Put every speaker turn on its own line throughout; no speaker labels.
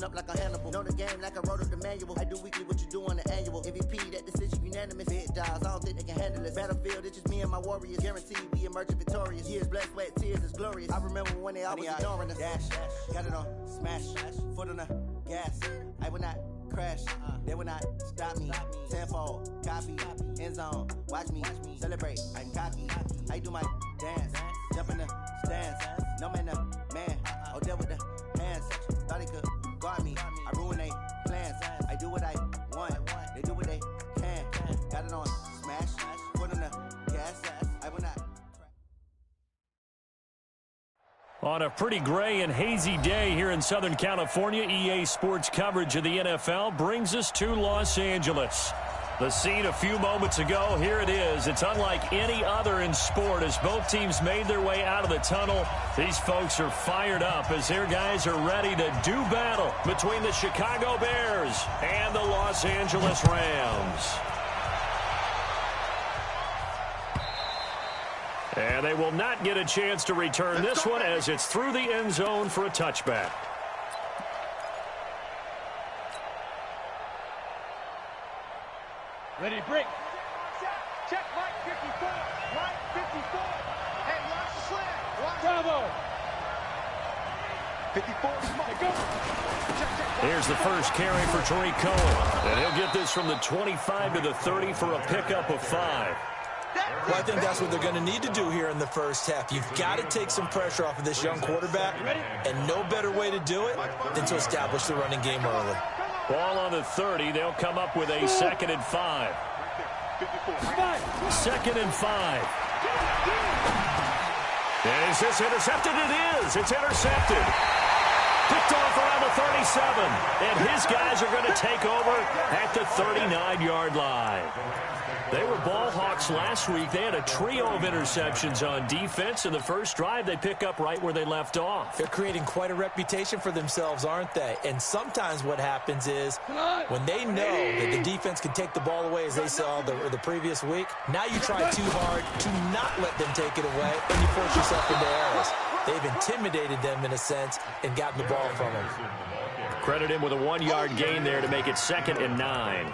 Moving up like a Hannibal. Know the game like I wrote up the manual. I do weekly what you do on the annual. MVP, that decision unanimous. Big jobs, I don't think they can handle it. Battlefield, it's just me and my warriors. Guaranteed we emerging victorious. Years, blood, sweat, tears is glorious. I remember when they always ignoring us. Dash, got it on, smash, foot on the gas. I will not crash, they will not stop me. Tenfold, copy, end zone, watch me celebrate. I'm cocky, I do my dance, jump in the stands. No man, the man, oh, deal with the hands. Thought he could guard me, I ruin they plans. I do what I want, they do what they can. Got it on, smash, foot on the gas. I will not.
On a pretty gray and hazy day here in Southern California, EA Sports coverage of the NFL brings us to Los Angeles. The scene a few moments ago, here it is. It's unlike any other in sport as both teams made their way out of the tunnel. These folks are fired up as their guys are ready to do battle between the Chicago Bears and the Los Angeles Rams. And they will not get a chance to return this one as it's through the end zone for a touchback.
Ready to break. Check, Mike 54. Mike 54. Hey, watch the slant. Bravo. 54. Go.
Here's the first carry for Tariq Cohen. And he'll get this from the 25 to the 30 for a pickup of 5.
Well, I think that's what they're going to need to do here in the first half. You've got to take some pressure off of this young quarterback, and no better way to do it than to establish the running game early.
Ball on the 30. They'll come up with a 2nd and 5. 2nd and 5. Is this intercepted? It is. It's intercepted. Picked off around the 37. And his guys are going to take over at the 39-yard line. They were ball hawks last week. They had a trio of interceptions on defense. In the first drive, they pick up right where they left off.
They're creating quite a reputation for themselves, aren't they? And sometimes what happens is when they know that the defense can take the ball away, as they saw the previous week, now you try too hard to not let them take it away, and you force yourself into errors. They've intimidated them in a sense and gotten the ball from them.
Credit him with a 1-yard gain there to make it 2nd and 9.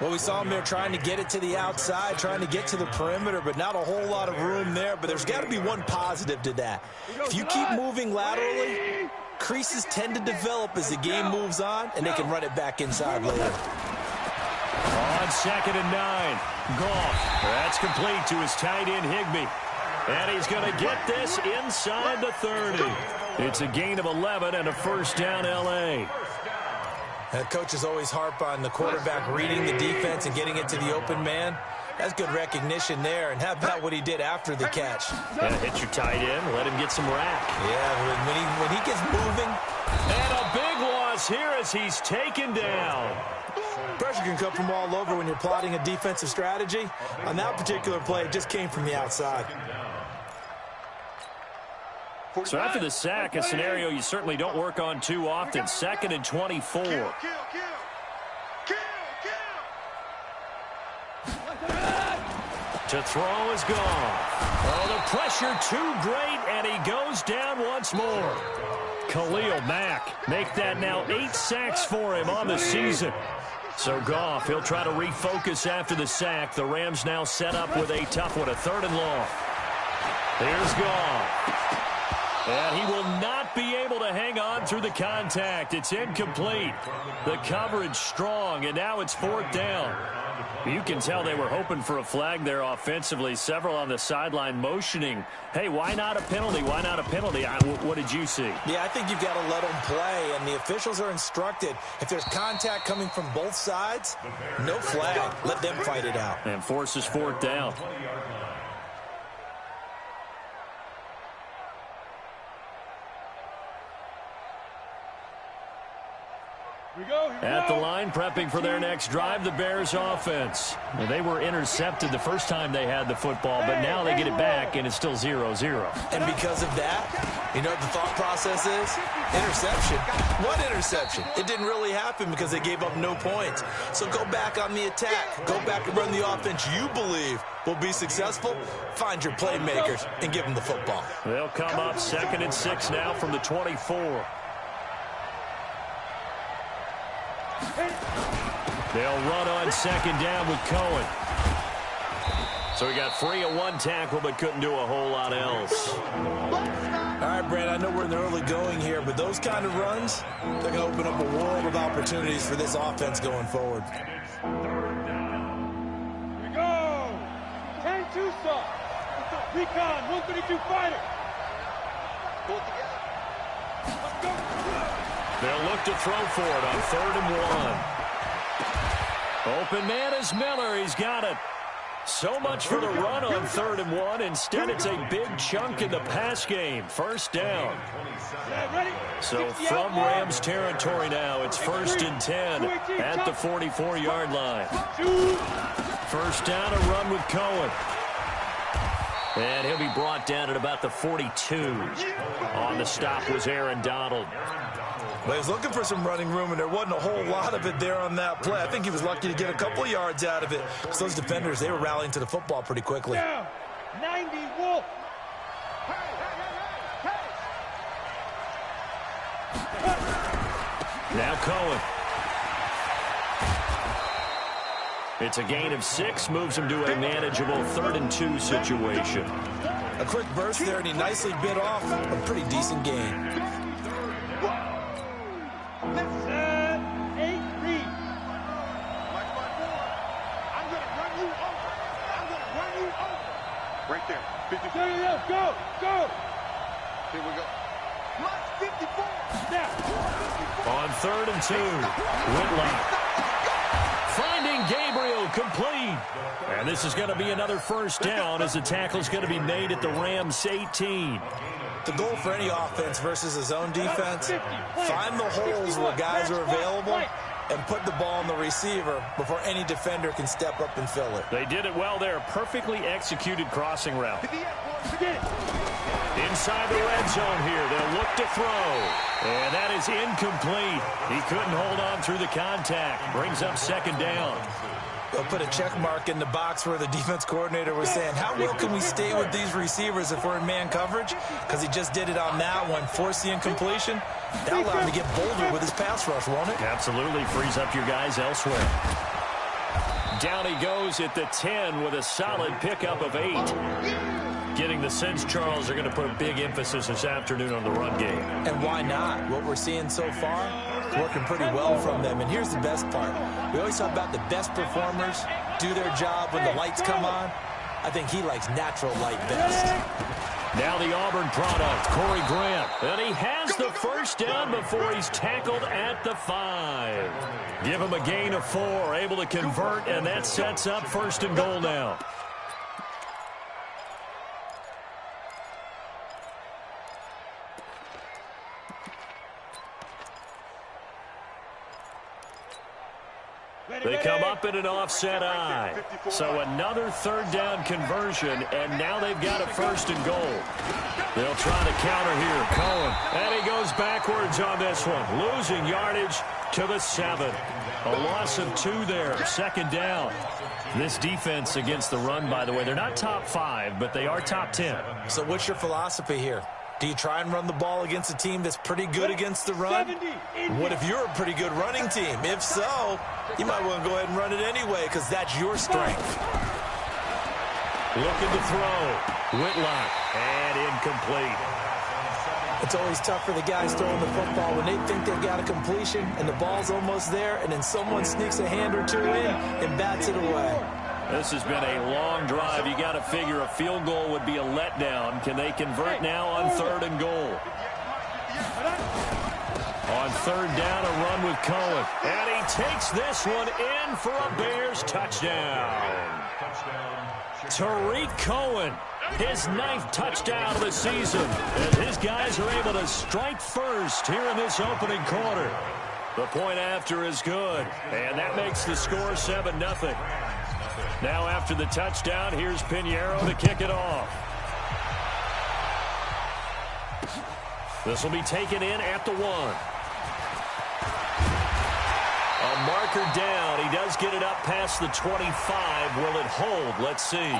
Well, we saw him there trying to get it to the outside, trying to get to the perimeter, but not a whole lot of room there. But there's got to be one positive to that. If you keep moving laterally, creases tend to develop as the game moves on, and they can run it back inside later.
On 2nd and 9, Goff. That's complete to his tight end, Higbee. And he's going to get this inside the 30. It's a gain of 11 and a first down, L.A.
Coaches always harp on the quarterback reading the defense and getting it to the open man. That's good recognition there. And how about what he did after the catch?
Yeah, hit your tight end, let him get some rack.
Yeah, when he gets moving.
And a big loss here as he's taken down.
Pressure can come from all over when you're plotting a defensive strategy. On that particular play, it just came from the outside.
So after the sack, a scenario you certainly don't work on too often. 2nd and 24. To throw is gone. Oh, the pressure too great, and he goes down once more. Khalil Mack, make that now 8 sacks for him on the season. So Goff, he'll try to refocus after the sack. The Rams now set up with a tough one, a 3rd and long. Here's Goff. And he will not be able to hang on through the contact. It's incomplete. The coverage strong, and now it's 4th down. You can tell they were hoping for a flag there offensively. Several on the sideline motioning, hey, why not a penalty? Why not a penalty? What did you see?
Yeah, I think you've got to let them play, and the officials are instructed. If there's contact coming from both sides, no flag. Let them fight it out.
And forces 4th down. At the line, prepping for their next drive, the Bears offense. Well, they were intercepted the first time they had the football, but now they get it back, and it's still 0-0.
And because of that, you know what the thought process is? Interception. What interception? It didn't really happen because they gave up no points. So go back on the attack. Go back and run the offense you believe will be successful. Find your playmakers and give them the football.
They'll come up 2nd and 6 now from the 24. They'll run on second down with Cohen. So he got free of one tackle but couldn't do a whole lot else.
All right, Brad, I know we're in the early going here, but those kind of runs, they're going to open up a world of opportunities for this offense going forward.
Here we go. 10-2 stop. Recon, 132 fighter. Pull it together. Let's go.
They'll look to throw for it on 3rd and 1. Open man is Miller. He's got it. So much for the run on 3rd and 1. Instead, it's a big chunk in the pass game. 1st down. So from Rams territory now, it's 1st and 10 at the 44-yard line. 1st down, a run with Cohen. And he'll be brought down at about the 42. On the stop was Aaron Donald.
Well, he was looking for some running room, and there wasn't a whole lot of it there on that play. I think he was lucky to get a couple of yards out of it. Because those defenders, they were rallying to the football pretty quickly.
90 Wolf.
Now Cohen. It's a gain of 6, moves him to a manageable 3rd and 2 situation.
A quick burst there, and he nicely bit off a pretty decent gain.
8 read. I'm going to run you over. Right there. 54. Go. Here we go. 54. Now.
On 3rd and 2, Whitlock. Finding Gabriel, complete. And this is going to be another 1st down as the tackle is going to be made at the Rams 18.
The goal for any offense versus a zone defense, find the holes where guys are available and put the ball on the receiver before any defender can step up and fill it.
They did it well there. Perfectly executed crossing route. Inside the red zone here. They'll look to throw. And that is incomplete. He couldn't hold on through the contact. Brings up 2nd down.
They'll put a check mark in the box where the defense coordinator was saying, how well can we stay with these receivers if we're in man coverage? Because he just did it on that one, forced the incompletion. That'll allow him to get bolder with his pass rush, won't it?
Absolutely. Frees up your guys elsewhere. Down he goes at the 10 with a solid pickup of 8. Getting the sense, Charles, are going to put a big emphasis this afternoon on the run game.
And why not? What we're seeing so far is working pretty well from them. And here's the best part. We always talk about the best performers do their job when the lights come on. I think he likes natural light best.
Now the Auburn product, Corey Grant. And he has the 1st down before he's tackled at the 5. Give him a gain of 4, able to convert, and that sets up 1st and goal now. They come up in an offset eye. So another 3rd down conversion, and now they've got a 1st and goal. They'll try to counter here. Cohen, and he goes backwards on this one. Losing yardage to the 7. A loss of 2 there. 2nd down. This defense against the run, by the way, they're not top 5, but they are top 10.
So what's your philosophy here? Do you try and run the ball against a team that's pretty good against the run? What if you're a pretty good running team? If so, you might want to go ahead and run it anyway because that's your strength.
Looking to throw. Whitlock. And incomplete.
It's always tough for the guys throwing the football when they think they've got a completion and the ball's almost there, and then someone sneaks a hand or 2 in and bats it away.
This has been a long drive. You got to figure a field goal would be a letdown. Can they convert now on 3rd and goal? On 3rd down, a run with Cohen. And he takes this one in for a Bears touchdown. Tariq Cohen, his 9th touchdown of the season. As his guys are able to strike first here in this opening quarter. The point after is good. And that makes the score 7-0. Now after the touchdown, here's Pinheiro to kick it off. This will be taken in at the 1. A marker down. He does get it up past the 25. Will it hold? Let's see.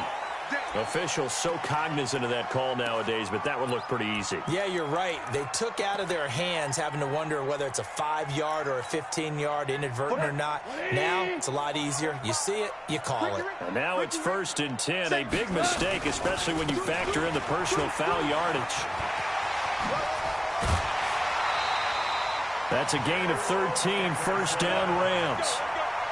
Officials so cognizant of that call nowadays, but that would look pretty easy.
Yeah, you're right. They took out of their hands having to wonder whether it's a 5-yard or a 15-yard, inadvertent or not. Now it's a lot easier. You see it, you call it.
And now it's 1st and 10. A big mistake, especially when you factor in the personal foul yardage. That's a gain of 13, 1st down Rams.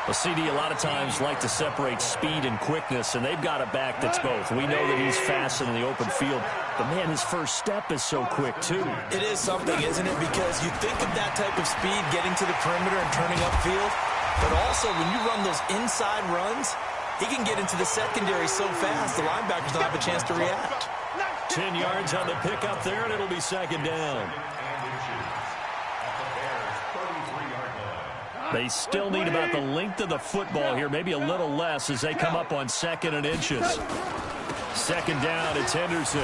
Well, CD, a lot of times like to separate speed and quickness, and they've got a back that's both. We know that he's fast in the open field, but, man, his first step is so quick, too.
It is something, isn't it? Because you think of that type of speed getting to the perimeter and turning upfield, but also when you run those inside runs, he can get into the secondary so fast the linebackers don't have a chance to react.
10 yards on the pickup there, and it'll be 2nd down. They still need about the length of the football here, maybe a little less as they come up on 2nd and inches. 2nd down, it's Henderson.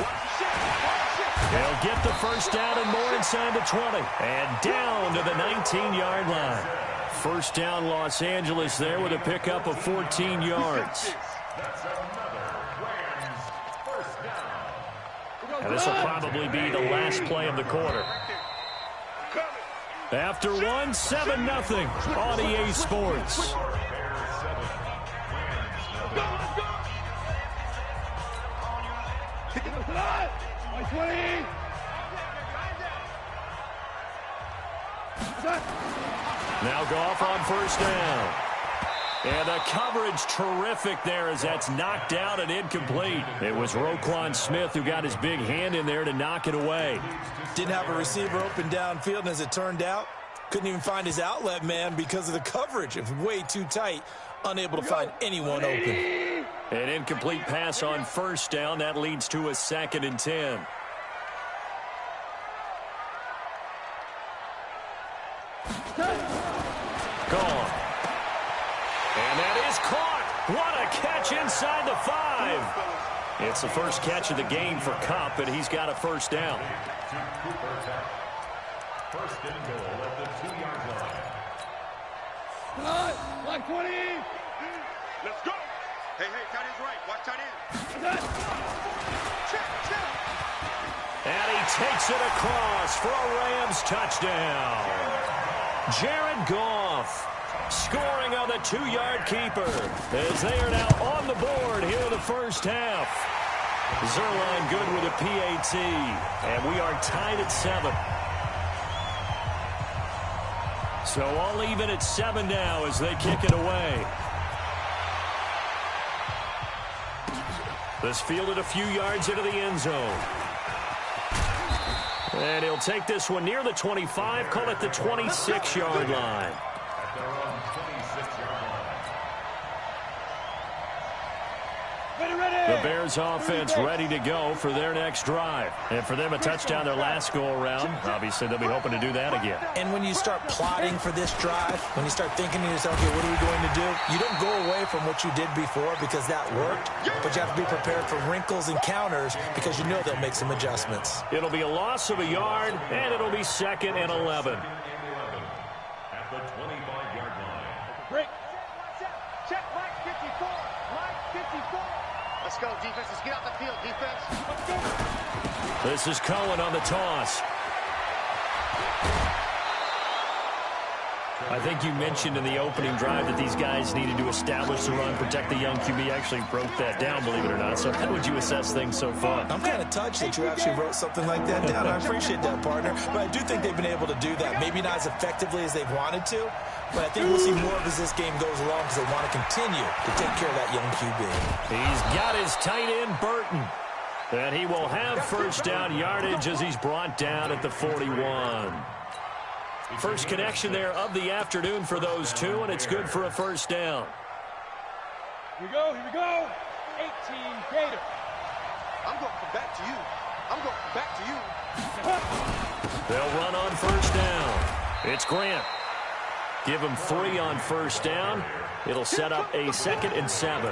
They'll get the 1st down and more inside the 20. And down to the 19-yard line. 1st down Los Angeles there with a pickup of 14 yards. And this will probably be the last play of the quarter. After 1, 7-0 on EA Sports. Now Goff on 1st down. And the coverage terrific there as that's knocked out and incomplete. It was Roquan Smith who got his big hand in there to knock it away.
Didn't have a receiver open downfield, and as it turned out, couldn't even find his outlet man because of the coverage. It was way too tight, unable to find anyone open.
An incomplete pass on 1st down. That leads to a 2nd and 10. Gone. And that is caught. What a catch inside the 5. It's the first catch of the game for Kupp, and he's got a 1st down.
1st and goal at the 2-yard line. Line 20. Let's go. Hey, tight end's right. Watch tight end. Check.
And he takes it across for a Rams touchdown. Jared Goff scoring on the 2-yard keeper as they are now on the board here in the 1st half. Zerline good with a PAT, and we are tied at 7. So all even at 7 now as they kick it away. This fielded a few yards into the end zone. And he'll take this one near the 25, call it the 26-yard line. The Bears offense ready to go for their next drive. And for them, a touchdown their last go-around. Obviously, they'll be hoping to do that again.
And when you start plotting for this drive, when you start thinking to yourself, okay, what are we going to do? You don't go away from what you did before because that worked, but you have to be prepared for wrinkles and counters because you know they'll make some adjustments.
It'll be a loss of a yard, and it'll be 2nd and 11.
At the 25-yard line.
Break. Check Mike 54. Mike 54. Let's go, defense. Let's get out the field, defense. Let's go.
This is Cohen on the toss. I think you mentioned in the opening drive that these guys needed to establish the run, protect the young QB. Actually broke that down, believe it or not. So how would you assess things so far?
I'm kind of touched that you actually wrote something like that down. I appreciate that, partner. But I do think they've been able to do that. Maybe not as effectively as they've wanted to, but I think we'll see more of as this game goes along because they want to continue to take care of that young QB.
He's got his tight end, Burton. And he will have 1st down yardage as he's brought down at the 41. First connection there of the afternoon for those two, and it's good for a 1st down.
Here we go. 18 Gator. I'm going back to you.
They'll run on 1st down. It's Grant. Give him 3 on 1st down. It'll set up a 2nd and 7.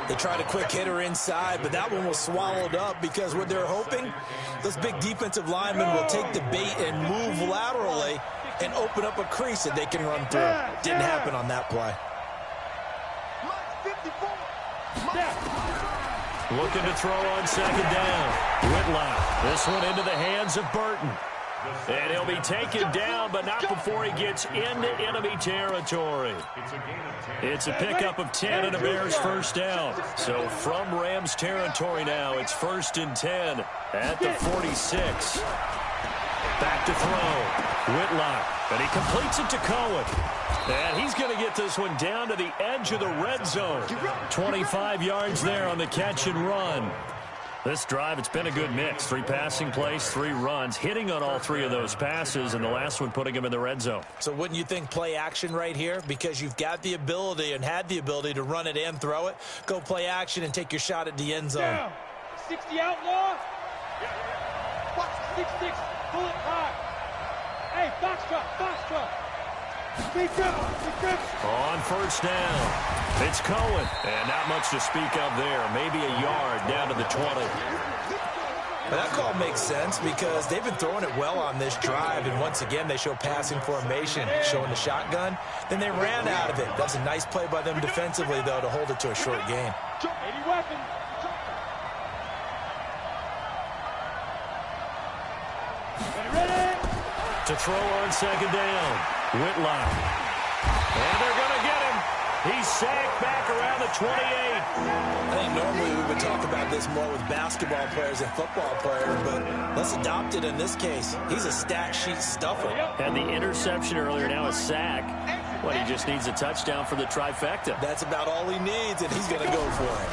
They tried a quick hitter inside, but that one was swallowed up because what they're hoping, those big defensive linemen will take the bait and move laterally and open up a crease that they can run through. Didn't happen on that play.
Looking to throw on second down. Whitlock. This one into the hands of Burton. And he'll be taken down, but not before he gets into enemy territory. It's a pickup of 10 and a Bears first down. So from Rams territory now, it's 1st and 10 at the 46. Back to throw. Whitlock. And he completes it to Cohen. And he's going to get this one down to the edge of the red zone. 25 yards there on the catch and run. This drive, it's been a good mix. 3 passing plays, 3 runs, hitting on all 3 of those passes, and the last one putting him in the red zone.
So wouldn't you think play action right here? Because you've got the ability and had the ability to run it and throw it. Go play action and take your shot at the end zone.
Down. 60 outlaw. Watch 6-6. Pull it high. Hey, box drop.
On first down, it's Cohen. And not much to speak of there. Maybe a yard down to the 20.
Well, that call makes sense because they've been throwing it well on this drive. And once again, they show passing formation, showing the shotgun. Then they ran out of it. That's a nice play by them defensively, though, to hold it to a short gain.
80 weapon. Ready?
To throw on second down. Whitlock. And they're going to get him. He's sacked back around the 28.
I think normally we would talk about this more with basketball players and football players, but let's adopt it in this case. He's a stat sheet stuffer.
Had the interception earlier, now a sack. Well, he just needs a touchdown for the trifecta.
That's about all he needs, and he's going to go for it.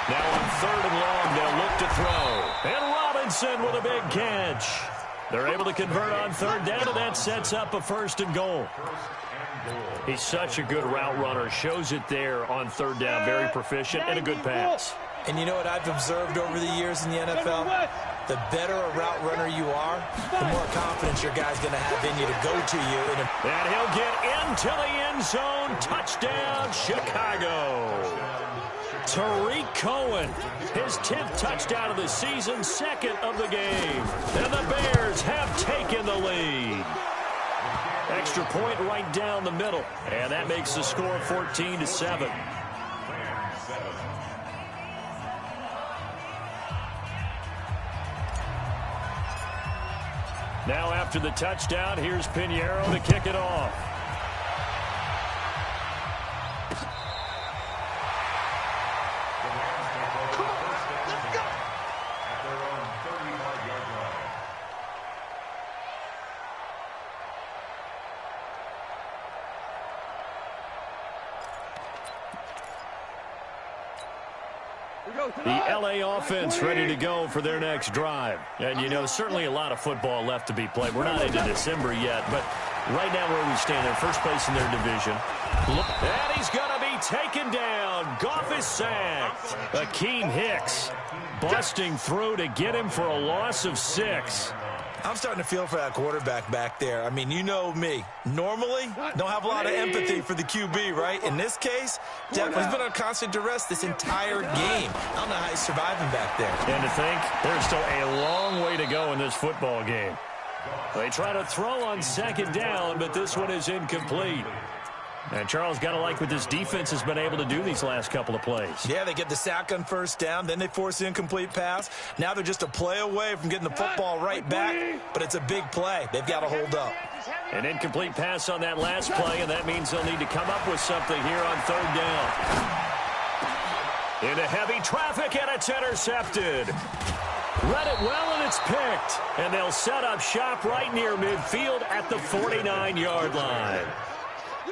Now on 3rd and long, they'll look to throw. And Robinson with a big catch. They're able to convert on 3rd down, and that sets up a 1st and goal. He's such a good route runner. Shows it there on 3rd down. Very proficient and a good pass.
And you know what I've observed over the years in the NFL? The better a route runner you are, the more confidence your guy's going to have in you to go to you.
And he'll get into the end zone. Touchdown, Chicago. Tariq Cohen, his 10th touchdown of the season, 2nd of the game. And the Bears have taken the lead. Extra point right down the middle. And that makes the score 14-7. Now after the touchdown, here's Pinheiro to kick it off. The LA offense ready to go for their next drive. And, you know, certainly a lot of football left to be played. We're not into December yet, but right now where we stand, they're first place in their division. And he's going to be taken down. Goff is sacked. Akeem Hicks busting through to get him for a loss of 6.
I'm starting to feel for that quarterback back there. I mean, you know me. Normally, don't have a lot of empathy for the QB, right? In this case, definitely he's been on constant duress this entire game. I don't know how he's surviving back there.
And to think, there's still a long way to go in this football game. They try to throw on 2nd down, but this one is incomplete. And Charles, got to like what this defense has been able to do these last couple of plays.
Yeah, they get the sack on 1st down, then they force the incomplete pass. Now they're just a play away from getting the football right back, but it's a big play. They've got to hold up.
An incomplete pass on that last play, and that means they'll need to come up with something here on 3rd down. Into heavy traffic, and it's intercepted. Read it well, and it's picked. And they'll set up shop right near midfield at the 49-yard line.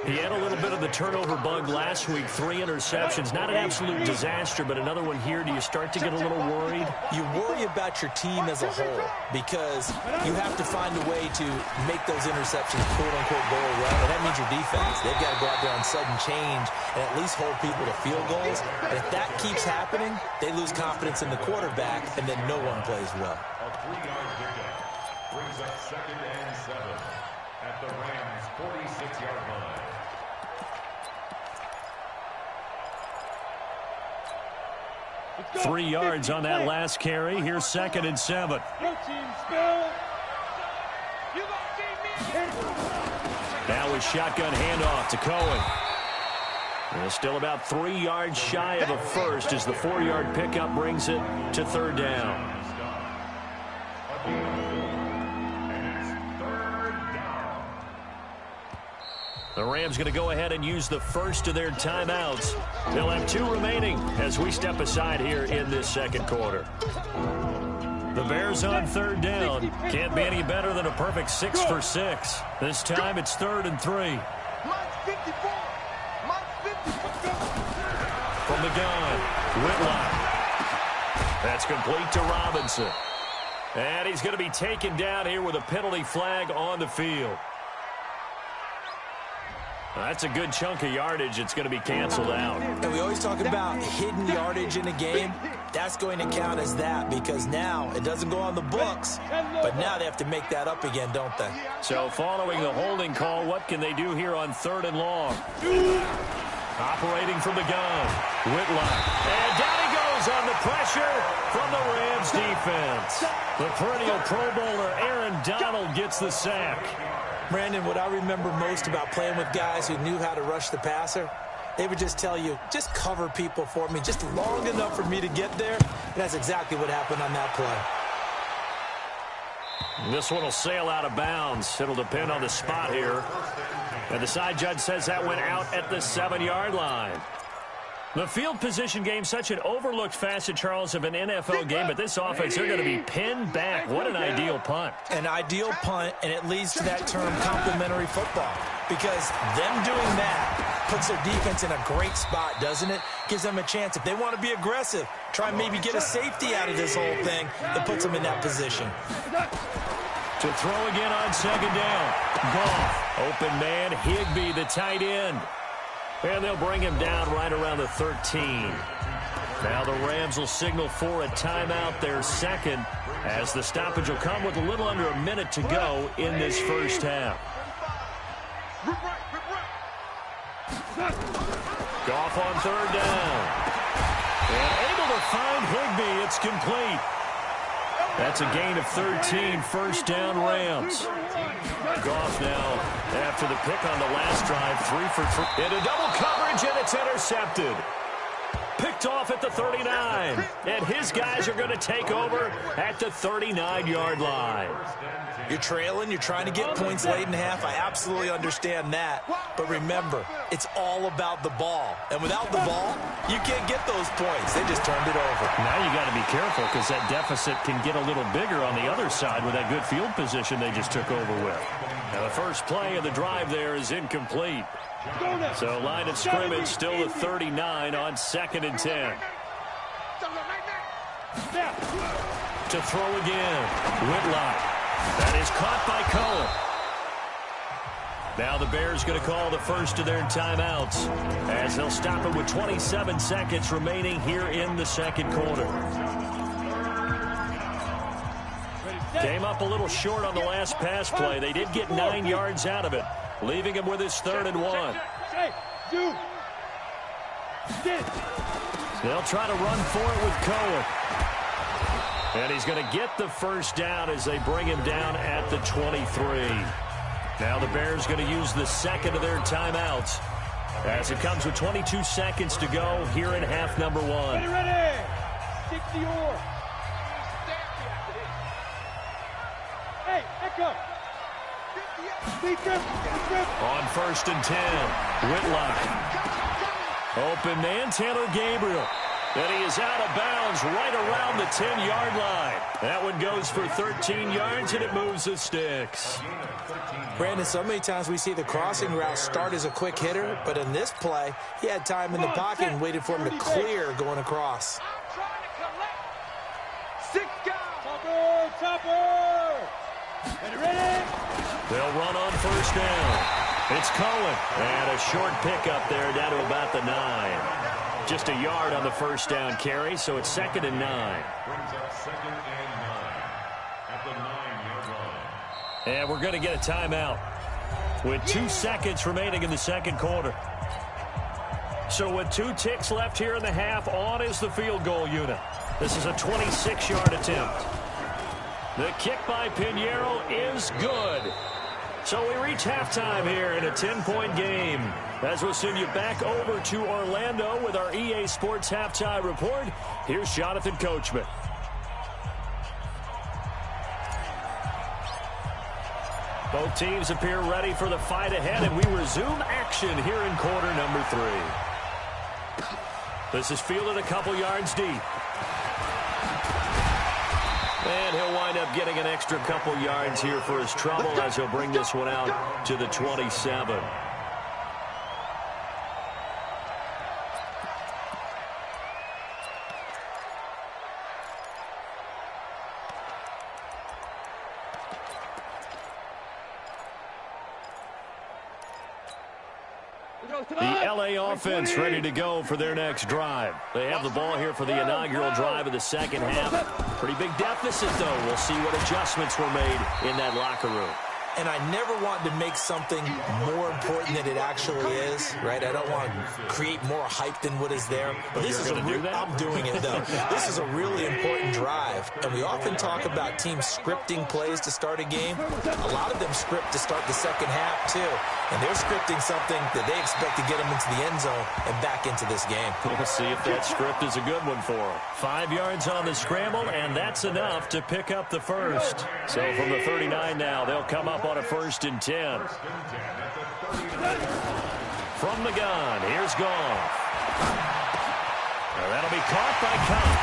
He had a little bit of the turnover bug last week, 3 interceptions. Not an absolute disaster, but another one here. Do you start to get a little worried?
You worry about your team as a whole because you have to find a way to make those interceptions, quote-unquote, go away, and that means your defense. They've got to go out there on sudden change and at least hold people to field goals. And if that keeps happening, they lose confidence in the quarterback, and then no one plays well.
A 3-yard pickup brings up 2nd and 7 at the Rams' 46-yard line.
3 yards on that last carry. Here's 2nd and 7. Now a shotgun handoff to Cohen. And still about 3 yards shy of a first as the 4-yard pickup brings it to third down. The Rams going to go ahead and use the first of their timeouts. They'll have 2 remaining as we step aside here in this second quarter. The Bears on third down. Can't be any better than a perfect 6 for 6. This time it's 3rd and 3. From the gun, Whitlock. That's complete to Robinson. And he's going to be taken down here with a penalty flag on the field. That's a good chunk of yardage. It's going to be canceled out.
And we always talk about hidden yardage in a game. That's going to count as that because now it doesn't go on the books, but now they have to make that up again, don't they?
So following the holding call, what can they do here on 3rd and long? Operating from the gun, Whitlock. And down he goes on the pressure from the Rams defense. The perennial Pro Bowler Aaron Donald gets the sack.
Brandon, what I remember most about playing with guys who knew how to rush the passer, they would just tell you, just cover people for me, just long enough for me to get there. And that's exactly what happened on that play.
This one will sail out of bounds. It'll depend on the spot here. And the side judge says that went out at the 7-yard line. The field position game, such an overlooked facet, Charles, of an NFL game, but this offense, they're going to be pinned back. What an ideal punt.
An ideal punt, and it leads to that term complementary football. Because them doing that puts their defense in a great spot, doesn't it? Gives them a chance. If they want to be aggressive, try and maybe get a safety out of this whole thing, it puts them in that position.
To throw again on 2nd down. Goff, open man, Higbee, the tight end. And they'll bring him down right around the 13. Now the Rams will signal for a timeout, their second, as the stoppage will come with a little under a minute to go in this first half. Goff on 3rd down. And able to find Higbee. It's complete. That's a gain of 13, first down Rams. Goff now, after the pick on the last drive, 3 for 3. Into double coverage, and it's intercepted. Picked off at the 39. And his guys are going to take over at the 39-yard line.
You're trailing, you're trying to get points late in half. I absolutely understand that. But remember, it's all about the ball. And without the ball, you can't get those points. They just turned it over.
Now you got to be careful because that deficit can get a little bigger on the other side with that good field position they just took over with. Now the first play of the drive there is incomplete. So line of scrimmage still at 39 on 2nd and 10. To throw again, Whitlock. That is caught by Cohen. Now the Bears going to call the first of their timeouts as they'll stop it with 27 seconds remaining here in the second quarter. Came up a little short on the last pass play. They did get 9 yards out of it, leaving him with his 3rd and 1. They'll try to run for it with Cohen. And he's going to get the first down as they bring him down at the 23. Now the Bears going to use the second of their timeouts as it comes with 22 seconds to go here in half number 1.
Ready. 60 or. Hey, echo.
On 1st and 10, Whitlock. Open man, Taylor Gabriel. And he is out of bounds right around the 10-yard line. That one goes for 13 yards, and it moves the sticks.
Brandon, so many times we see the crossing route start as a quick hitter, but in this play, he had time in the pocket and waited for him to clear going across.
Topper! Ready?
They'll run on 1st down. It's Cohen. And a short pickup there down to about the 9. Just a yard on the 1st down carry, so it's 2nd and 9.
Brings up 2nd and 9 at the 9-yard line.
And we're going to get a timeout with 2 seconds remaining in the second quarter. So with 2 ticks left here in the half, on is the field goal unit. This is a 26-yard attempt. The kick by Pinheiro is good. So we reach halftime here in a 10-point game. As we'll send you back over to Orlando with our EA Sports Halftime Report, here's Jonathan Coachman. Both teams appear ready for the fight ahead, and we resume action here in quarter number 3. This is fielded a couple yards deep. And he'll wind up getting an extra couple yards here for his trouble as he'll bring this one out to the 27. The LA offense ready to go for their next drive. They have the ball here for the inaugural drive of the second half. Pretty big deficit, though. We'll see what adjustments were made in that locker room.
And I never want to make something more important than it actually is, right? I don't want to create more hype than what is there. But this is I'm doing it, though. This is a really important drive. And we often talk about teams scripting plays to start a game. A lot of them script to start the second half, too. And they're scripting something that they expect to get them into the end zone and back into this game.
We'll see if that script is a good one for them. 5 yards on the scramble, and that's enough to pick up the first. So from the 39 now, they'll come up on a 1st and 10. From the gun, here's Goff. Now that'll be caught by Cobb.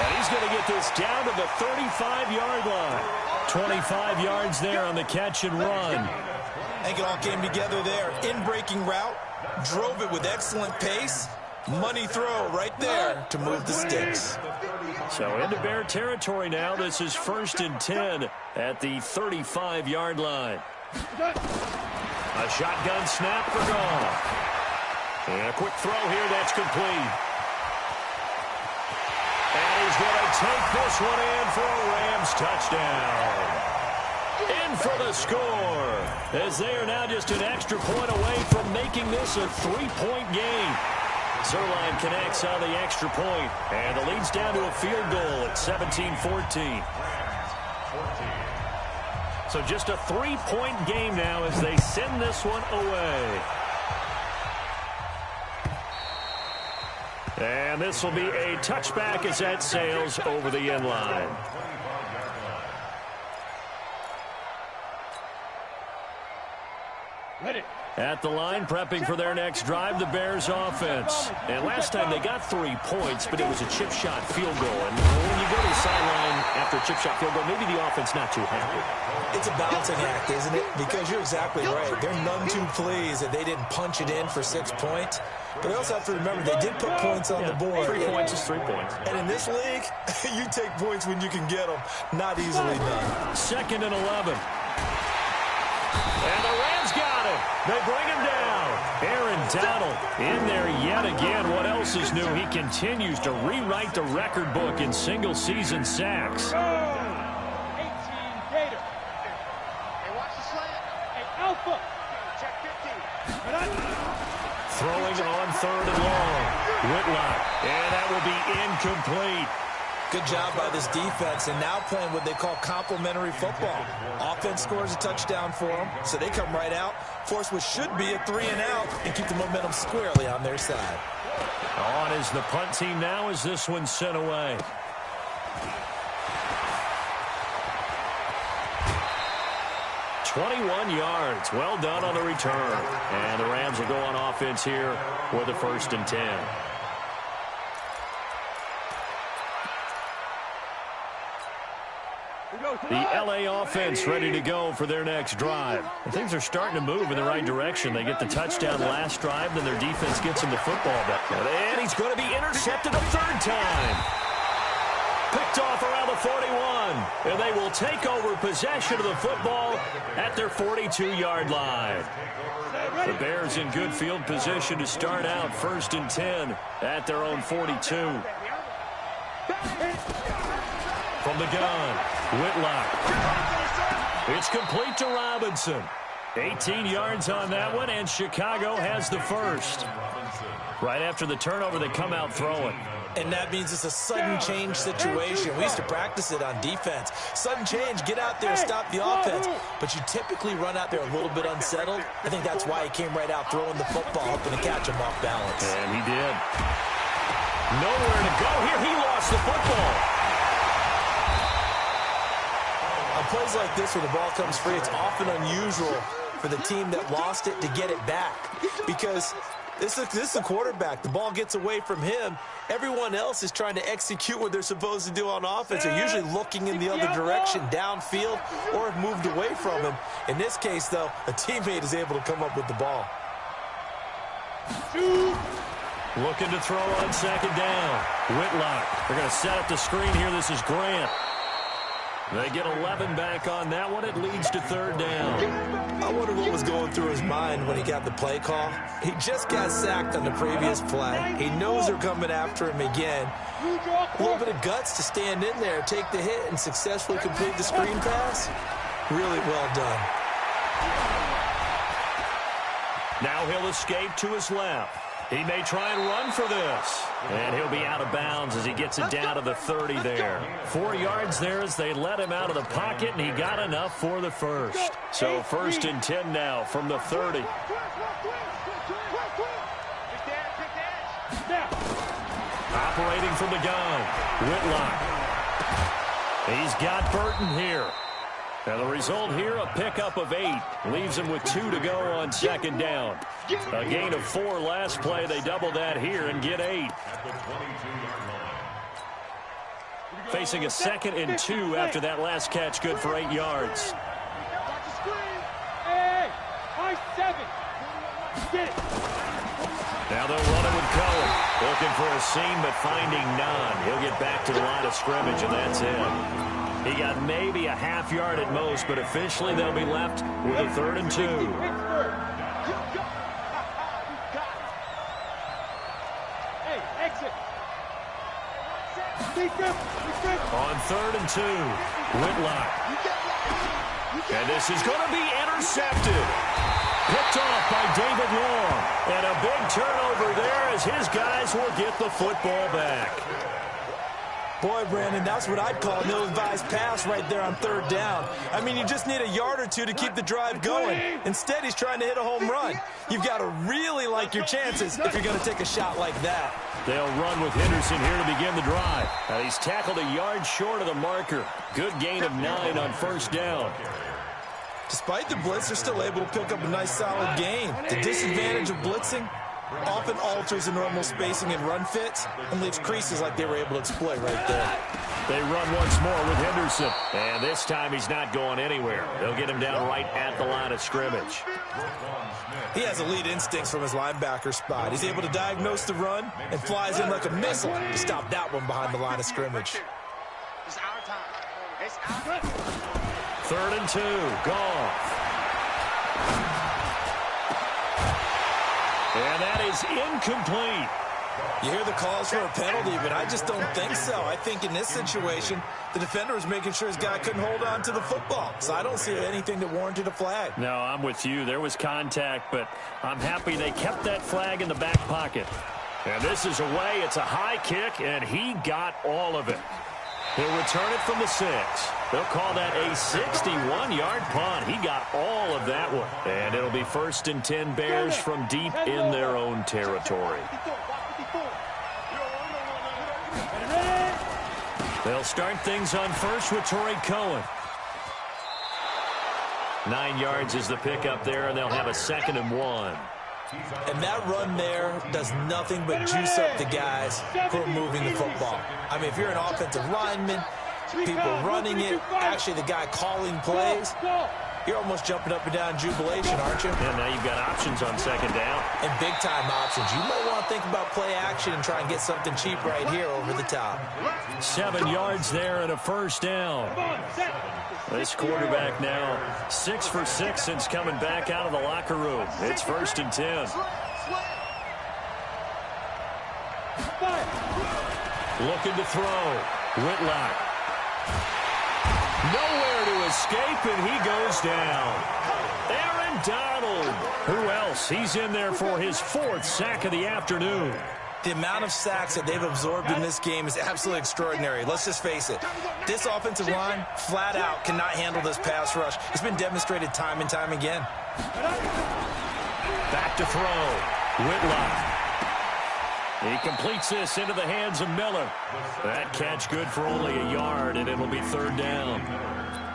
And he's going to get this down to the 35-yard line. 25 yards there on the catch and run.
I think it all came together there. In-breaking route, drove it with excellent pace. Money throw right there to move the sticks.
So into Bear territory now. This is 1st and 10 at the 35-yard line. A shotgun snap for Goff. And a quick throw here that's complete. And he's going to take this one in for a Rams touchdown. In for the score, as they are now just an extra point away from making this a 3-point game. Zerline connects on the extra point, and the lead's down to a field goal at 17-14. So just a 3-point game now as they send this one away. And this will be a touchback as that sails over the end line. At the line, prepping for their next drive, the Bears offense. And last time they got 3 points, but it was a chip shot field goal. And when you go to the sideline after a chip shot field goal, maybe the offense not too happy.
It's a balancing act, isn't it? Because you're exactly right. They're none too pleased that they didn't punch it in for 6 points. But they also have to remember they did put points on the board.
3 points is 3 points.
And in this league, you take points when you can get them. Not easily done.
2nd and 11. And the Rams got it. They bring him down. Aaron Donald in there yet again. What else is new? He continues to rewrite the record book in single-season sacks.
18 Gator. Hey, watch the slant. Hey, Alpha. Check 15.
Throwing on 3rd and long. Whitlock. And that will be incomplete.
Good job by this defense, and now playing what they call complementary football. Offense scores a touchdown for them, so they come right out, force what should be a 3-and-out, and keep the momentum squarely on their side.
On is the punt team now as this one's sent away. "21 yards. Well done on the return. And the Rams will go on offense here with a 1st and 10. The LA offense ready to go for their next drive. And things are starting to move in the right direction. They get the touchdown last drive, then their defense gets them the football back. And he's going to be intercepted a 3rd time. Picked off around the 41. And they will take over possession of the football at their 42-yard line. The Bears in good field position to start out 1st and 10 at their own 42. From the gun, Whitlock. It's complete to Robinson. 18 yards on that one, and Chicago has the first. Right after the turnover, they come out throwing.
And that means it's a sudden change situation. We used to practice it on defense. Sudden change, get out there, stop the offense. But you typically run out there a little bit unsettled. I think that's why he came right out throwing the football, hoping to catch him off balance.
And he did. Nowhere to go here. He lost the football.
On plays like this where the ball comes free, it's often unusual for the team that lost it to get it back. Because this is the quarterback. The ball gets away from him. Everyone else is trying to execute what they're supposed to do on offense. They're usually looking in the other direction, downfield, or have moved away from him. In this case, though, a teammate is able to come up with the ball.
Looking to throw on second down. Whitlock. They're going to set up the screen here. This is Grant. They get 11 back on that one. It leads to third down.
I wonder what was going through his mind when he got the play call. He just got sacked on the previous play. He knows they're coming after him again. A little bit of guts to stand in there, take the hit, and successfully complete the screen pass. Really well done.
Now he'll escape to his left. He may try and run for this. And he'll be out of bounds as he gets it down to the 30 there. 4 yards there as they let him out of the pocket, and he got enough for the first. So 1st and 10 now from the 30. Operating from the gun, Whitlock. He's got Burton here. And the result here, a pickup of 8. Leaves him with 2 to go on second down. A gain of 4 last play. They double that here and get 8. Facing a 2nd and 2 after that last catch, good for 8 yards. Now they'll run it with Cohen. Looking for a seam, but finding none. He'll get back to the line of scrimmage, and that's it. He got maybe a half yard at most, but officially they'll be left with a 3rd and 2. On 3rd and 2, Whitlock. And this is going to be intercepted. Picked off by David Long. And a big turnover there as his guys will get the football back.
Boy, Brandon, that's what I'd call an ill-advised pass right there on 3rd down. I mean, you just need a yard or 2 to keep the drive going. Instead, he's trying to hit a home run. You've got to really like your chances if you're going to take a shot like that.
They'll run with Henderson here to begin the drive. He's tackled a yard short of the marker. Good gain of 9 on 1st down.
Despite the blitz, they're still able to pick up a nice, solid gain. The disadvantage of blitzing often alters the normal spacing and run fits and leaves creases like they were able to exploit right there.
They run once more with Henderson. And this time he's not going anywhere. They'll get him down right at the line of scrimmage.
He has elite instincts from his linebacker spot. He's able to diagnose the run and flies in like a missile to stop that one behind the line of scrimmage.
It's our time. It's our time.
3rd and 2, Goff. And that is incomplete.
You hear the calls for a penalty, but I just don't think so. I think in this situation, the defender was making sure his guy couldn't hold on to the football. So I don't see anything that warranted a flag.
No, I'm with you. There was contact, but I'm happy they kept that flag in the back pocket. And this is away. It's a high kick, and he got all of it. He'll return it from the 6. They'll call that a 61-yard punt. He got all of that one. And it'll be 1st and 10 Bears from deep in their own territory. They'll start things on first with Torrey Cohen. 9 yards is the pickup there, and they'll have a 2nd and 1.
And that run there does nothing but juice up the guys who are moving the football. I mean, if you're an offensive lineman, people running it, actually the guy calling plays, you're almost jumping up and down in jubilation, aren't you?
And now you've got options on 2nd down.
And big-time options. You might want to think about play action and try and get something cheap right here over the top. 7
yards there and a 1st down. This quarterback now 6 for 6 since coming back out of the locker room. It's 1st and 10. Looking to throw. Whitlock. Nowhere to escape, and he goes down. Aaron Donald. Who else? He's in there for his 4th sack of the afternoon.
The amount of sacks that they've absorbed in this game is absolutely extraordinary. Let's just face it. This offensive line, flat out, cannot handle this pass rush. It's been demonstrated time and time again.
Back to throw. Whitlock. He completes this into the hands of Miller. That catch good for only a yard, and it'll be 3rd down.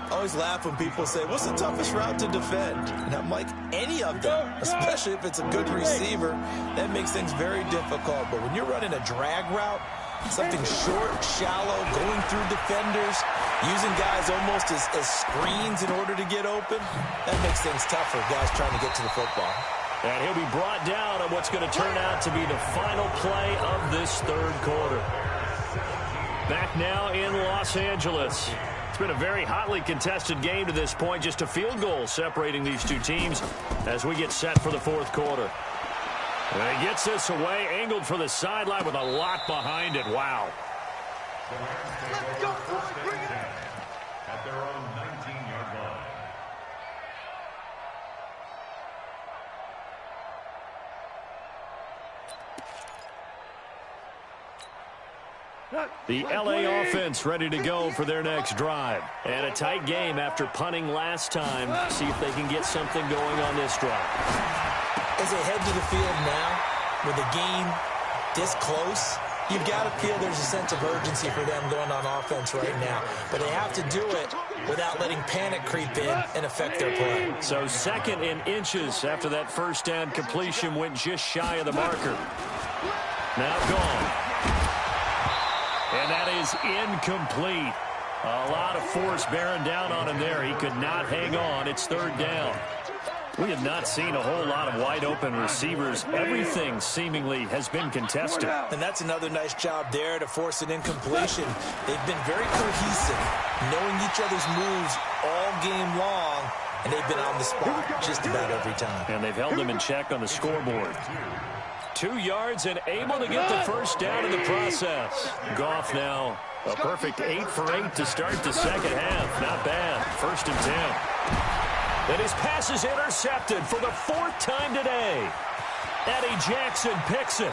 I always laugh when people say, what's the toughest route to defend? And I'm like, any of them, especially if it's a good receiver. That makes things very difficult. But when you're running a drag route, something short, shallow, going through defenders, using guys almost as screens in order to get open, that makes things tough for guys trying to get to the football.
And he'll be brought down on what's going to turn out to be the final play of this 3rd quarter. Back now in Los Angeles. It's been a very hotly contested game to this point. Just a field goal separating these two teams as we get set for the 4th quarter. And he gets this away, angled for the sideline with a lot behind it. Wow.
Let's go, bring it at their own 19-yard line.
The LA offense ready to go for their next drive. And a tight game after punting last time. See if they can get something going on this drive.
As they head to the field now, with the game this close, you've got to feel there's a sense of urgency for them going on offense right now. But they have to do it without letting panic creep in and affect their play.
So 2nd in inches after that 1st down completion went just shy of the marker. Now gone. And that is incomplete. A lot of force bearing down on him there. He could not hang on. It's 3rd down. We have not seen a whole lot of wide-open receivers. Everything seemingly has been contested.
And that's another nice job there to force an incompletion. They've been very cohesive, knowing each other's moves all game long, and they've been on the spot just about every time.
And they've held them in check on the scoreboard. 2 yards and able to get the 1st down in the process. Goff now a perfect 8 for 8 to start the 2nd half. Not bad. 1st and 10. And his pass is intercepted for the 4th time today. Eddie Jackson picks it.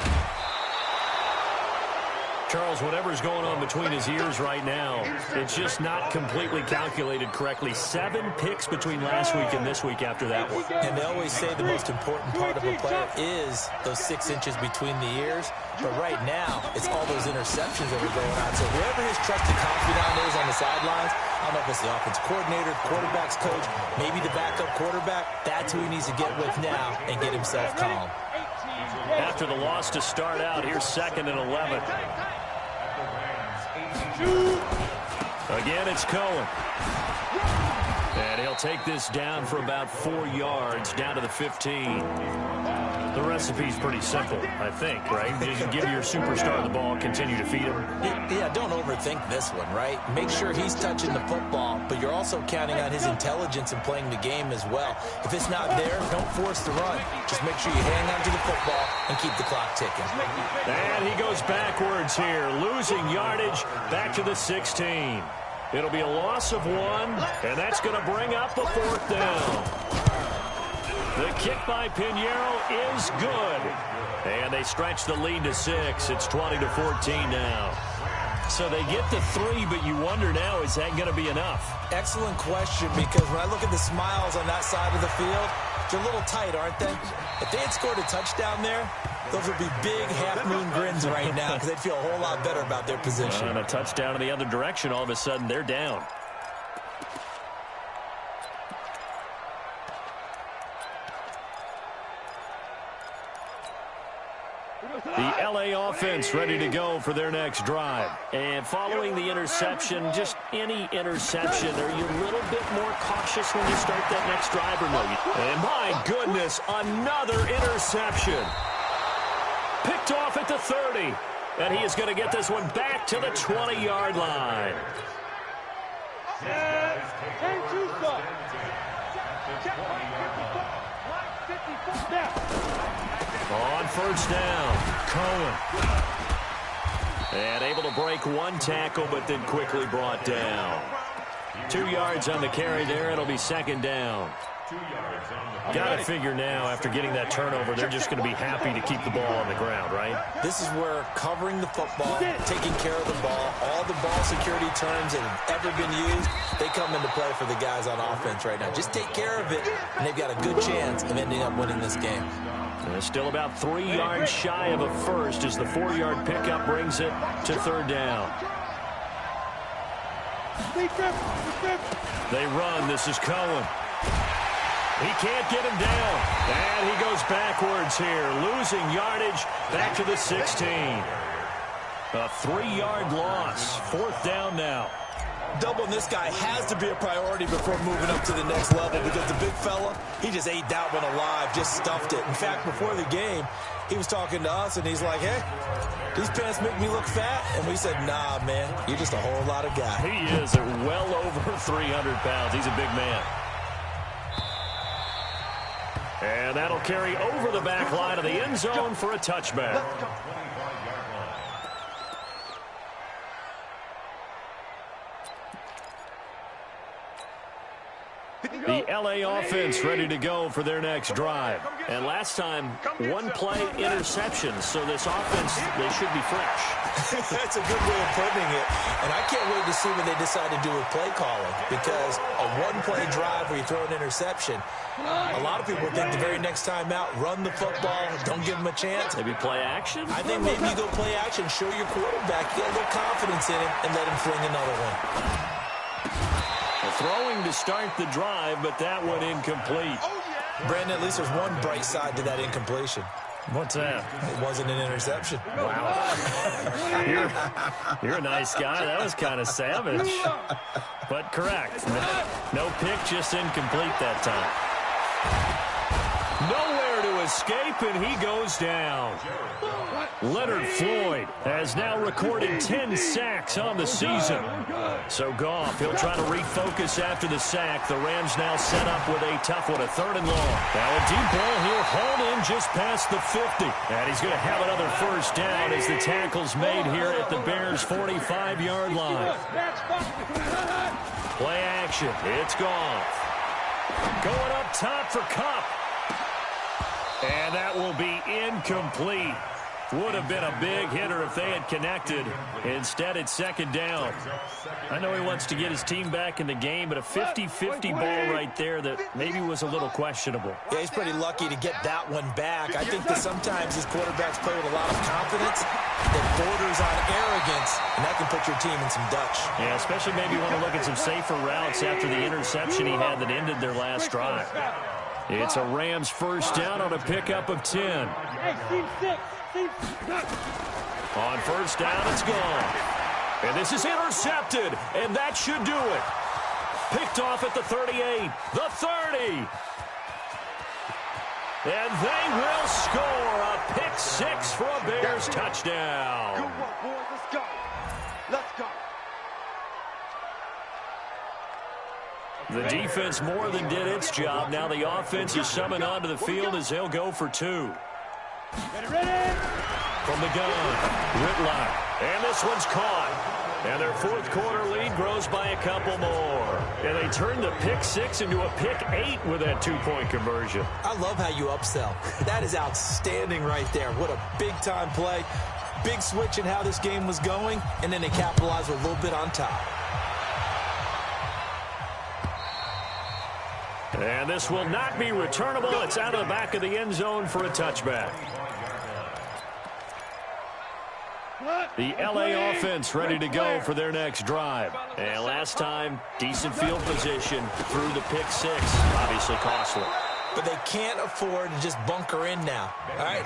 Charles, whatever's going on between his ears right now, it's just not completely calculated correctly. 7 picks between last week and this week after that one.
And they always say the most important part of a player is those 6 inches between the ears. But right now, it's all those interceptions that are going on. So whoever his trusted confidant is on the sidelines, I don't know if it's the offense coordinator, quarterback's coach, maybe the backup quarterback, that's who he needs to get with now and get himself calm.
After the loss to start out, here's 2nd and 11. Again, it's Cohen. And he'll take this down for about 4 yards, down to the 15. The recipe's pretty simple, I think, right? You give your superstar the ball, continue to feed him.
Yeah, don't overthink this one, right? Make sure he's touching the football, but you're also counting on his intelligence in playing the game as well. If it's not there, don't force the run. Just make sure you hang on to the football and keep the clock ticking.
And he goes backwards here, losing yardage back to the 16. It'll be a loss of 1, and that's going to bring up the 4th down. The kick by Pinheiro is good. And they stretch the lead to 6. It's 20-14 now. So they get to 3, but you wonder now, is that going to be enough?
Excellent question, because when I look at the smiles on that side of the field, they're a little tight, aren't they? If they had scored a touchdown there, those would be big half-moon grins right now because they'd feel a whole lot better about their position.
And a touchdown in the other direction, all of a sudden they're down. The LA offense ready to go for their next drive. And following the interception, just any interception, are you a little bit more cautious when you start that next drive or no? And my goodness, another interception. Picked off at the 30. And he is going to get this one back to the 20-yard line. On 1st down, Cohen. And able to break 1 tackle, but then quickly brought down. 2 yards on the carry there. It'll be 2nd down.
2 yards on the
Got to figure now, after getting that turnover, they're just going to be happy to keep the ball on the ground, right?
This is where covering the football, taking care of the ball, all the ball security terms that have ever been used, they come into play for the guys on offense right now. Just take care of it, and they've got a good chance of ending up winning this game.
Still about 3 yards shy of a first as the 4-yard pickup brings it to third down. They run. This is Cohen. He can't get him down. And he goes backwards here, losing yardage back to the 16. A 3-yard loss. 4th down now.
Doubling this guy has to be a priority before moving up to the next level because the big fella, he just ate that one alive, just stuffed it. In fact, before the game, he was talking to us, and he's like, hey, these pants make me look fat. And we said, nah, man, you're just a whole lot of guy.
He is well over 300 pounds. He's a big man. And that'll carry over the back line of the end zone for a touchback. The LA offense ready to go for their next drive. And last time, 1-play interception. So this offense, they should be fresh.
That's a good way of putting it. And I can't wait to see what they decide to do with play calling. Because a 1-play drive where you throw an interception, a lot of people think the very next time out, run the football, don't give them a chance.
Maybe play action?
I think maybe you go play action, show your quarterback, get a little confidence in him, and let him fling another one.
Throwing to start the drive, but that one incomplete.
Brandon, at least there's one bright side to that incompletion.
What's that?
It wasn't an interception.
Wow. You're a nice guy. That was kind of savage. But correct. No pick, just incomplete that time. Nowhere to escape, and he goes down. Leonard Floyd has now recorded 10 sacks on the season. So Goff, he'll try to refocus after the sack. The Rams now set up with a tough one, a 3rd and long. Now a deep ball here, hauled in just past the 50. And he's going to have another first down as the tackle's made here at the Bears' 45-yard line. Play action. It's Goff. Going up top for Kupp. And that will be incomplete. Would have been a big hitter if they had connected. Instead, it's 2nd down. I know he wants to get his team back in the game, but a 50-50 ball right there that maybe was a little questionable.
Yeah, he's pretty lucky to get that one back. I think that sometimes his quarterbacks play with a lot of confidence that borders on arrogance, and that can put your team in some Dutch.
Yeah, especially maybe you want to look at some safer routes after the interception he had that ended their last drive. It's a Rams first down on a pickup of 10. On first down, it's gone. And this is intercepted, and that should do it. Picked off at the 38, the 30. And they will score a pick 6 for a Bears touchdown.
Good work, boys. Let's go. Let's go.
The defense more than did its job. Now the offense is summoned onto the field as they'll go for 2. From the gun, Whitlock. And this one's caught. And their 4th quarter lead grows by a couple more. And they turn the pick 6 into a pick 8 with that 2-point conversion.
I love how you upsell. That is outstanding right there. What a big-time play. Big switch in how this game was going, and then they capitalized with a little bit on top.
And this will not be returnable. It's out of the back of the end zone for a touchback. The LA offense ready to go for their next drive. And last time, decent field position through the pick 6. Obviously costly.
But they can't afford to just bunker in now. All right,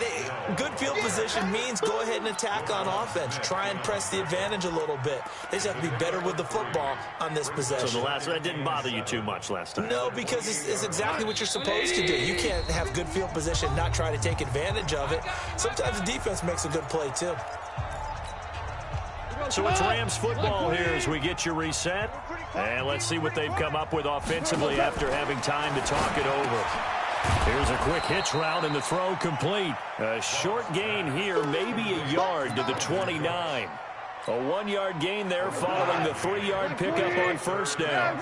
good field position means go ahead and attack on offense. Try and press the advantage a little bit. They just have to be better with the football on this possession.
So that didn't bother you too much last time?
No, because it's exactly what you're supposed to do. You can't have good field position, not try to take advantage of it. Sometimes the defense makes a good play, too.
So it's Rams football here as we get you reset. And let's see what they've come up with offensively after having time to talk it over. Here's a quick hitch route and the throw complete. A short gain here, maybe a yard to the 29. A 1-yard gain there following the 3-yard pickup on first down.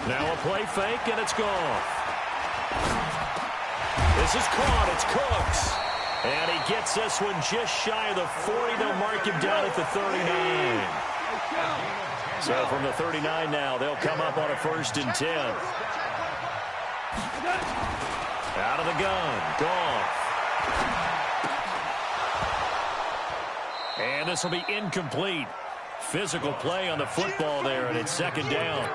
Now a play fake, and it's gone. This is caught. It's Cooks. And he gets this one just shy of the 40. They'll mark him down at the 39. So from the 39 now, they'll come up on a 1st and 10. Out of the gun. Goff. And this will be incomplete. Physical play on the football there, and it's 2nd down.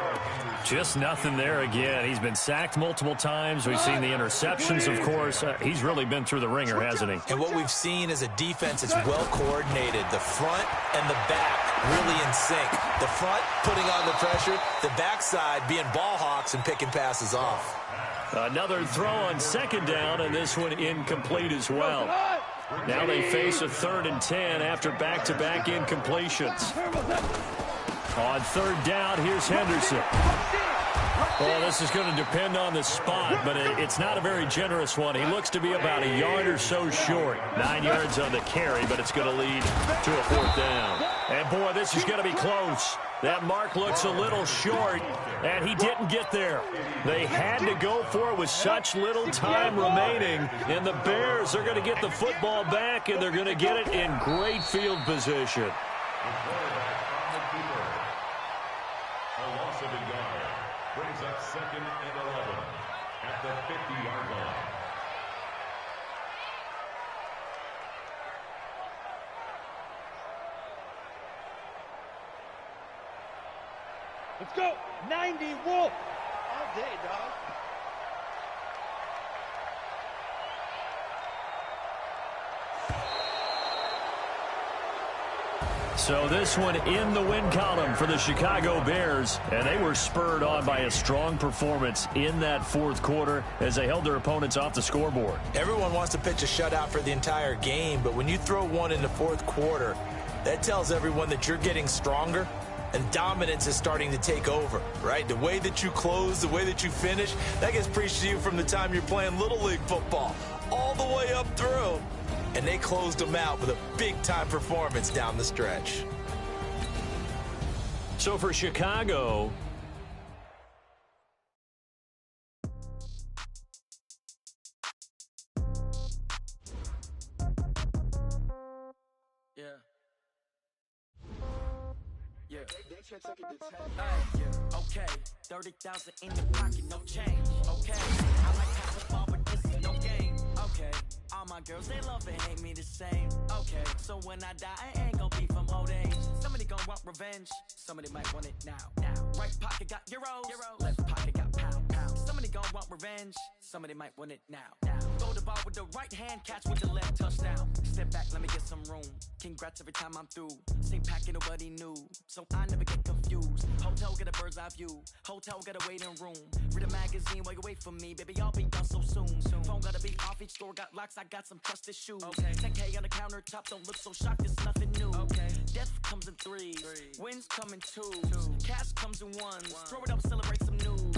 Just nothing there again. He's been sacked multiple times. We've seen the interceptions, of course. He's really been through the ringer, hasn't he?
And what we've seen is a defense that's well coordinated. The front and the back really in sync. The front putting on the pressure, the backside being ball hawks and picking passes off.
Another throw on 2nd down, and this one incomplete as well. Now they face a 3rd and 10 after back-to-back incompletions. On 3rd down, here's Henderson. Well, this is going to depend on the spot, but it's not a very generous one. He looks to be about a yard or so short. 9 yards on the carry, but it's going to lead to a 4th down. And, boy, this is going to be close. That mark looks a little short, and he didn't get there. They had to go for it with such little time remaining, and the Bears are going to get the football back, and they're going to get it in great field position.
Brings up 2nd and 11 at the 50-yard line.
Let's go. 90 Wolf. All day, dog.
So this one in the win column for the Chicago Bears, and they were spurred on by a strong performance in that 4th quarter as they held their opponents off the scoreboard.
Everyone wants to pitch a shutout for the entire game, but when you throw one in the 4th quarter, that tells everyone that you're getting stronger and dominance is starting to take over, right? The way that you close, the way that you finish, that gets preached to you from the time you're playing Little League football all the way up through. And they closed them out with a big-time performance down the stretch.
So for Chicago,
okay, 30,000 in the pocket, no change. Okay, I might pass the ball, but this is no game. Okay, all my girls, they love and hate me the same. Okay, so when I die, I ain't gonna be from old age. Somebody gonna want revenge, somebody might want it now. Right pocket got euros, left pocket got pounds. Somebody gonna want revenge, somebody might want it now. Throw the ball with the right hand, catch with the left, touchdown. Step back, let me get some room. Congrats every time I'm through. Same packet, nobody knew, so I never get confused. Hotel get a bird's eye view. Hotel get a waiting room. Read a magazine while you wait for me, baby. I'll be done so soon. Phone gotta be off. Each store got locks. I got some trusted shoes. 10K on the countertop. Don't look so shocked. It's nothing new. Death comes in threes. Wins come in twos. Cash comes in ones. Throw it up, celebrate some news.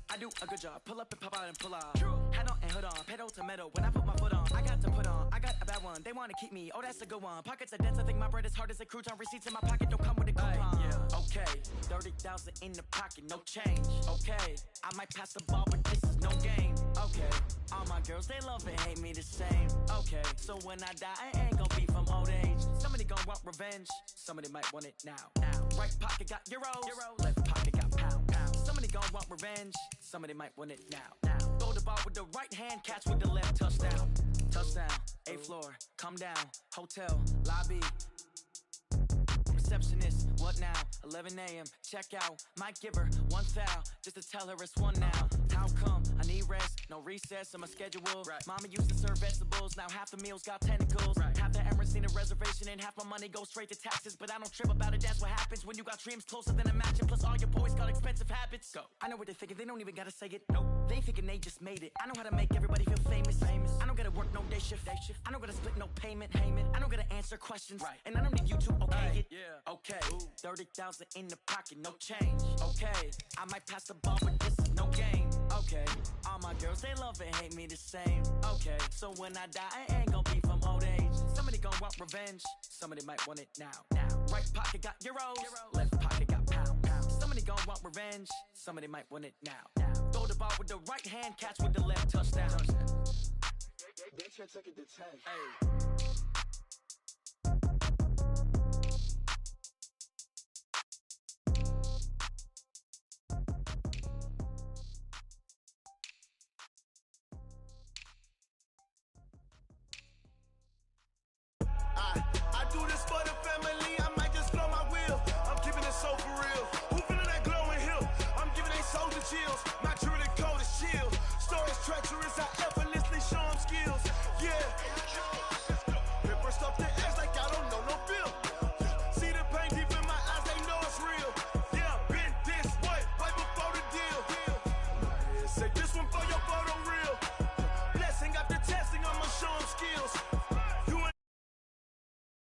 I do a good job. Pull up and pop out and pull out. Hat on and hood on. Pedal to metal. When I put my foot on, I got to put on. I got a bad one. They want to keep me. Oh, that's a good one. Pockets are dense. I think my bread is hard as a crouton. Receipts in my pocket don't come with a coupon. Okay, 30,000 in the pocket, no change. Okay, I might pass the ball, but this is no game. Okay, all my girls, they love and hate me the same. Okay, so when I die, I ain't gonna be from old age. Somebody gonna want revenge. Somebody might want it now. Right pocket got euros. Left pocket got pounds. Somebody gonna want revenge. Somebody might want it now. Throw the ball with the right hand, catch with the left, touchdown. Touchdown, 8th floor, come down, hotel, lobby. Receptionist, what now? 11 a.m., check out. Might give her one foul, just to tell her it's one now. How come? I need rest, no recess in my schedule. Mama used to serve vegetables, now half the meals got tentacles. Half the Emirates need a reservation and half my money goes straight to taxes. But I don't trip about it, that's what happens when you got dreams closer than a matching. Plus all your boys got expensive habits. Go. I know what they're thinking, they don't even gotta say it. Nope. They thinking they just made it. I know how to make everybody feel famous. I don't gotta work no day shift. I don't gotta split no payment. I don't gotta answer questions. And I don't need you to okay it. Okay, 30,000 in the pocket, no change. Okay, I might pass the ball, but this is no game. Okay, all my girls, they love and hate me the same. Okay, so when I die, I ain't gonna be from old age. Somebody gonna want revenge, somebody might want it now. Right pocket got euros, left pocket got pounds. Somebody gonna want revenge, somebody might want it now. Throw the ball with the right hand, catch with the left, touchdown.
They should take it to 10.
Hey.